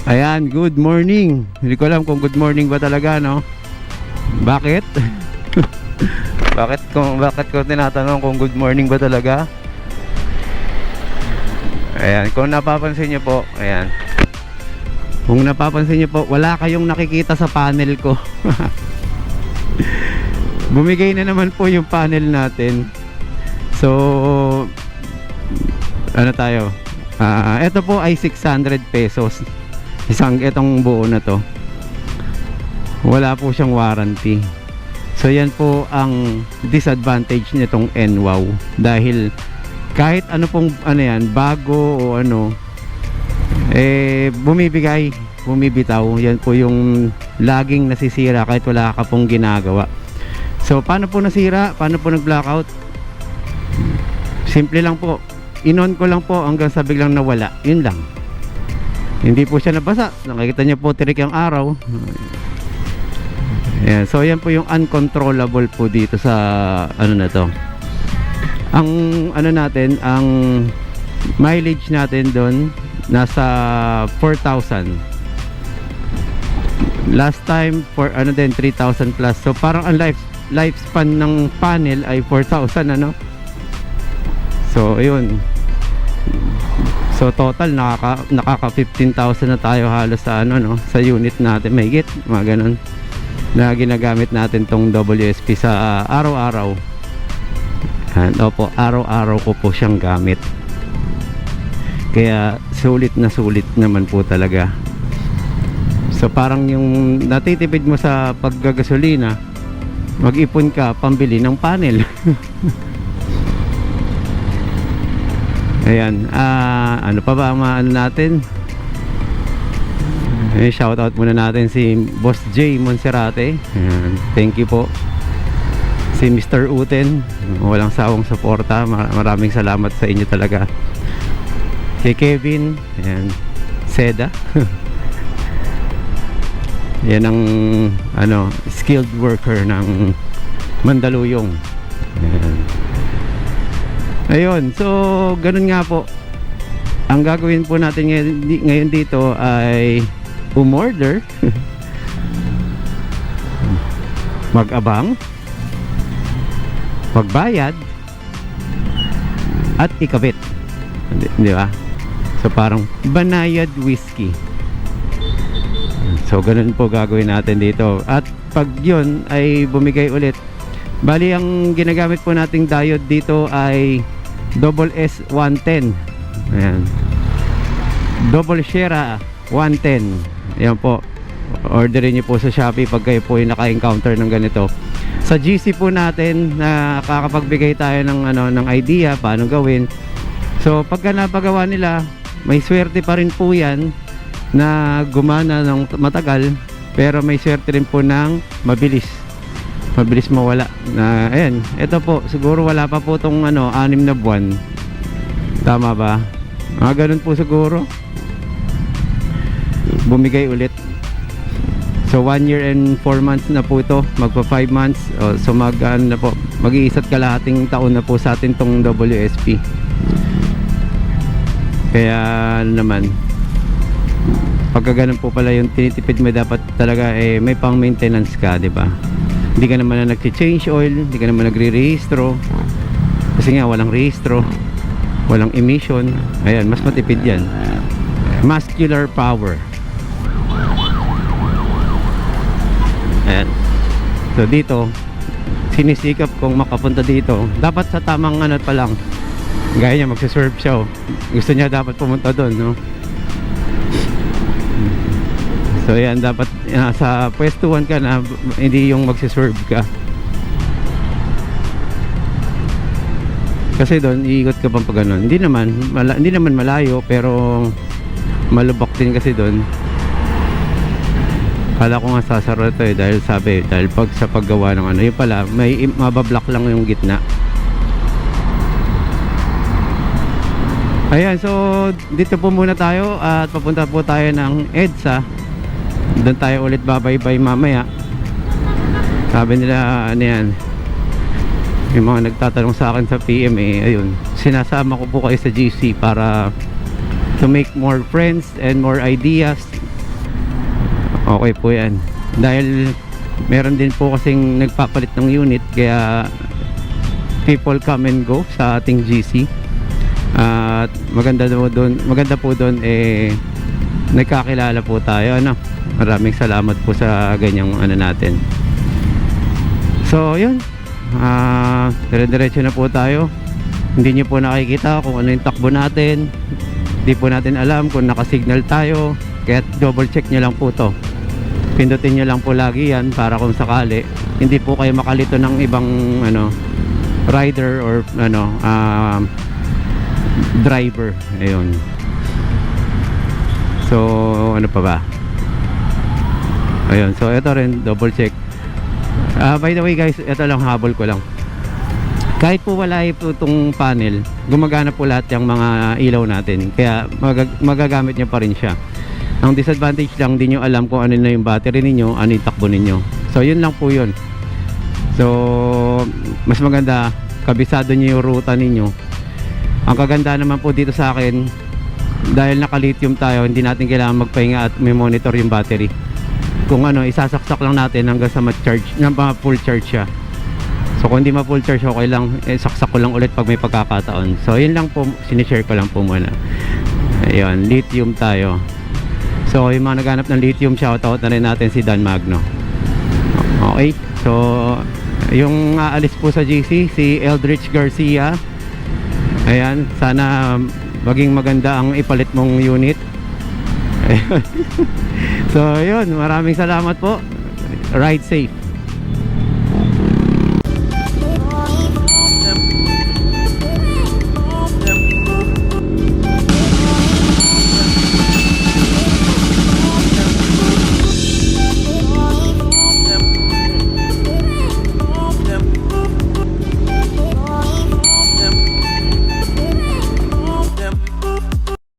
Ayan, good morning. Hindi ko alam kung good morning ba talaga, no? Bakit? Bakit ko tinatanong kung good morning ba talaga? Ayan, kung napapansin niyo po, ayan. Kung napapansin niyo po, wala kayong nakikita sa panel ko. Bumigay na naman po yung panel natin. So, ano tayo? Ito po ay 600 pesos. Itong buo na to. Wala po siyang warranty. So yan po ang disadvantage nitong NWOW. Dahil kahit ano pong ano yan, bago o ano, bumibitaw. Yan po yung laging nasisira kahit wala ka pong ginagawa. So paano po nasira? Paano po nag-blackout? Simple lang po. In-on ko lang po hanggang sa biglang nawala. Yun lang. Hindi po siya nabasa. Nakikita niyo po tirik ang araw. Ayan. So yan po yung uncontrollable po dito sa ano na to. Ang ano natin, ang mileage natin doon nasa 4,000. Last time for ano din 3,000 plus. So parang ang lifespan ng panel ay 4,000 ano. So ayun. So total nakaka 15,000 na tayo halos sa ano no, sa unit natin. Mahigit mga ganun na ginagamit natin tong WSP sa araw-araw. And opo, araw-araw ko po siyang gamit. Kaya sulit na sulit naman po talaga. So parang yung natitipid mo sa paggagasolina, mag-ipon ka pambili ng panel. Ayan, ano pa ba ang maano natin? Shoutout muna natin si Boss J Monserrate. Ayan, thank you po. Si Mr. Uten, walang sawang suporta. Maraming salamat sa inyo talaga. Si Kevin, ayan, Seda. Yan ang ano, skilled worker ng Mandaluyong. Ayan. Ayun, so ganun nga po. Ang gagawin po natin ngayon dito ay umorder, mag-abang, magbayad, at ikabit. Di ba? So parang banayad whiskey. So ganun po gagawin natin dito. At pag yun ay bumigay ulit, bali ang ginagamit po nating diode dito ay Double S 110. Ayan. Double Shera 110. Ayan po. Orderin niyo po sa Shopee pag kayo po yung naka-encounter ng ganito. Sa GC po natin na kakapagbigay tayo ng ano ng idea paano gawin. So pagka napagawa nila, may swerte pa rin po 'yan na gumana ng matagal, pero may swerte rin po ng mabilis mawala na. Ayan, ito po siguro wala pa po tong ano 6 na buwan, tama ba? Ganun po siguro bumigay ulit. So 1 year and 4 months na po ito, magpa 5 months. So ano na po, mag-iisa't kalahating taon na po sa atin tong WSP. Kaya naman pagka ganun po pala yung tinitipid mo, dapat talaga may pang maintenance ka, di ba? Hindi ka naman na nag-change oil, hindi ka naman nagre-rehistro. Kasi nga walang rehistro, walang emission. Ayan, mas matipid yan. Muscular power. Ayan. So dito, sinisikap kong makapunta dito. Dapat sa tamang ano pa lang. Gaya niya, magsiserve siya. Gusto niya dapat pumunta doon, no? So yan, dapat sa pwestuhan ka na, hindi yung magsiserve ka. Kasi doon iikot ka pang pag ganun. Hindi naman malayo, pero malubak din kasi doon. Kala ko nga sasara ito dahil pag sa paggawa ng ano, yun pala may mabablock lang yung gitna. Ayan, so dito po muna tayo at papunta po tayo ng EDSA. Doon tayo ulit babaybay mamaya. Sabi nila ano yan, yung mga nagtatanong sa akin sa PMA, ayun, sinasama ko po kayo sa GC para to make more friends and more ideas Okay po yan. Dahil meron din po kasing nagpapalit ng unit, kaya people come and go sa ating GC. At maganda po doon nagkakilala po tayo, ano. Maraming salamat po sa ganyang ano natin. So yun, dire-diretso na po tayo. Hindi nyo po nakikita kung ano yung takbo natin, hindi po natin alam kung nakasignal tayo, kaya double check nyo lang po to. Pindutin nyo lang po lagi yan para kung sakali hindi po kayo makalito ng ibang ano, rider or ano, driver. Ayun. So ano pa ba? Ayun, so ito rin double check. By the way guys, ito lang, habol ko lang. Kahit po wala po itong panel, gumagana po lahat yung mga ilaw natin, kaya magagamit nyo pa rin siya. Ang disadvantage lang, di nyo alam kung ano na yung battery ninyo, ano yung takbo ninyo. So yun lang po yun. So mas maganda kabisado nyo yung ruta ninyo. Ang kaganda naman po dito sa akin, dahil naka lithium tayo, hindi natin kailangan magpahinga at may monitor yung battery. Kung ano, isasaksak lang natin hanggang sa ma-charge, full charge siya. So kung hindi ma-full charge, okay lang, saksak ko lang ulit pag may pagkakataon. So yun lang po, sinishare ko lang po muna. Ayun, lithium tayo. So yung mga naghanap ng lithium, shoutout na rin natin si Dan Magno. Okay, so yung aalis po sa GC, si Eldridge Garcia. Ayan, sana maging maganda ang ipalit mong unit. So yun, maraming salamat po. Ride safe.